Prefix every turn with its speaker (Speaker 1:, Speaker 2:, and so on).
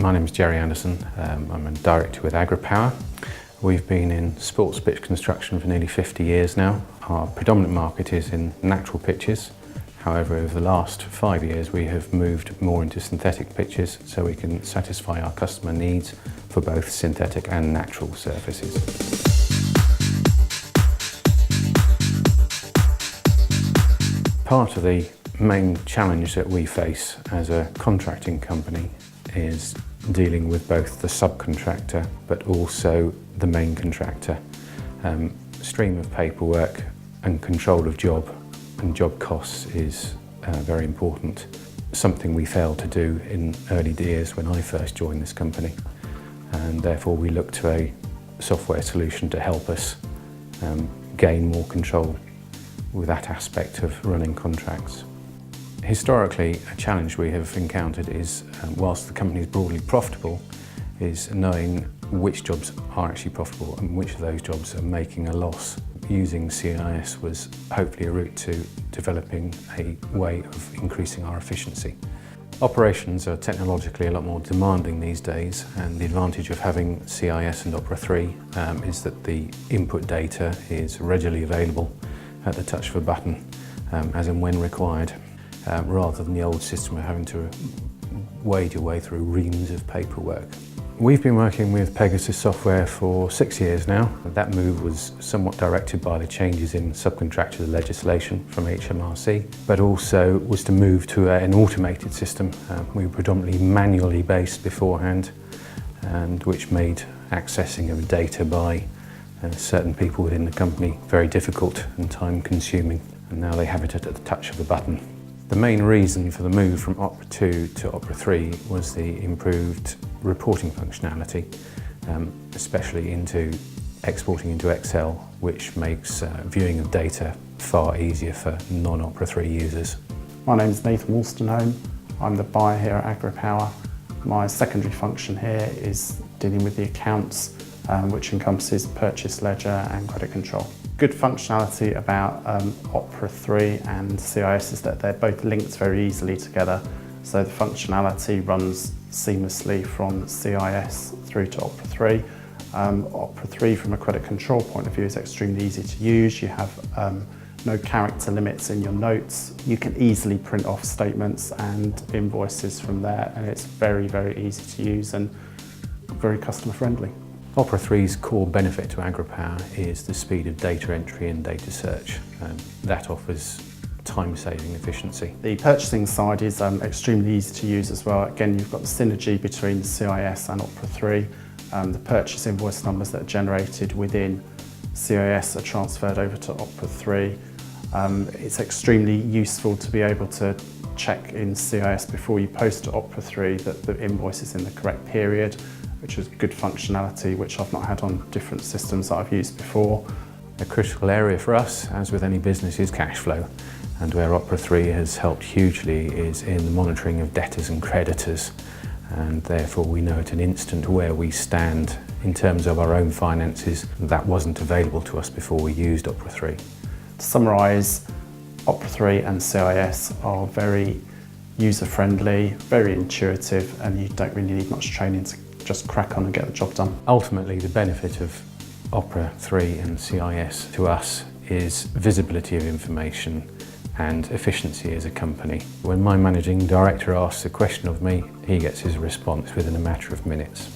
Speaker 1: My name is Jerry Anderson. I'm a director with Agripower. We've been in sports pitch construction for nearly 50 years now. Our predominant market is in natural pitches. However, over the last 5 years we have moved more into synthetic pitches so we can satisfy our customer needs for both synthetic and natural surfaces. Part of the main challenge that we face as a contracting company is dealing with both the subcontractor but also the main contractor. Stream of paperwork and control of job and job costs is very important. Something we failed to do in early years when I first joined this company, and therefore we looked to a software solution to help us gain more control with that aspect of running contracts. Historically, a challenge we have encountered is, whilst the company is broadly profitable, is knowing which jobs are actually profitable and which of those jobs are making a loss. Using CIS was hopefully a route to developing a way of increasing our efficiency. Operations are technologically a lot more demanding these days, and the advantage of having CIS and Opera 3 is that the input data is readily available at the touch of a button, as and when required. Rather than the old system of having to wade your way through reams of paperwork. We've been working with Pegasus software for 6 years now. That move was somewhat directed by the changes in subcontractor legislation from HMRC, but also was to move to an automated system. We were predominantly manually based beforehand, and which made accessing of data by certain people within the company very difficult and time consuming. And now they have it at the touch of a button. The main reason for the move from Opera 2 to Opera 3 was the improved reporting functionality, especially into exporting into Excel, which makes viewing of data far easier for non-Opera 3 users.
Speaker 2: My name is Nathan Wolstenholme. I'm the buyer here at Agripower. My secondary function here is dealing with the accounts, which encompasses purchase ledger and credit control. Good functionality about Opera 3 and CIS is that they're both linked very easily together, so the functionality runs seamlessly from CIS through to Opera 3. Opera 3 from a credit control point of view is extremely easy to use. You have no character limits in your notes. You can easily print off statements and invoices from there, and it's very, very easy to use and very customer friendly.
Speaker 1: Opera 3's core benefit to Agripower is the speed of data entry and data search. That offers time-saving efficiency.
Speaker 2: The purchasing side is extremely easy to use as well. Again, you've got the synergy between CIS and Opera 3. The purchase invoice numbers that are generated within CIS are transferred over to Opera 3. It's extremely useful to be able to check in CIS before you post to Opera 3 that the invoice is in the correct period, which is good functionality which I've not had on different systems that I've used before.
Speaker 1: A critical area for us, as with any business, is cash flow, and where Opera 3 has helped hugely is in the monitoring of debtors and creditors, and therefore we know at an instant where we stand in terms of our own finances. That wasn't available to us before we used Opera 3.
Speaker 2: To summarise, Opera 3 and CIS are very user-friendly, very intuitive, and you don't really need much training to just crack on and get the job done.
Speaker 1: Ultimately, the benefit of Opera 3 and CIS to us is visibility of information and efficiency as a company. When my managing director asks a question of me, he gets his response within a matter of minutes.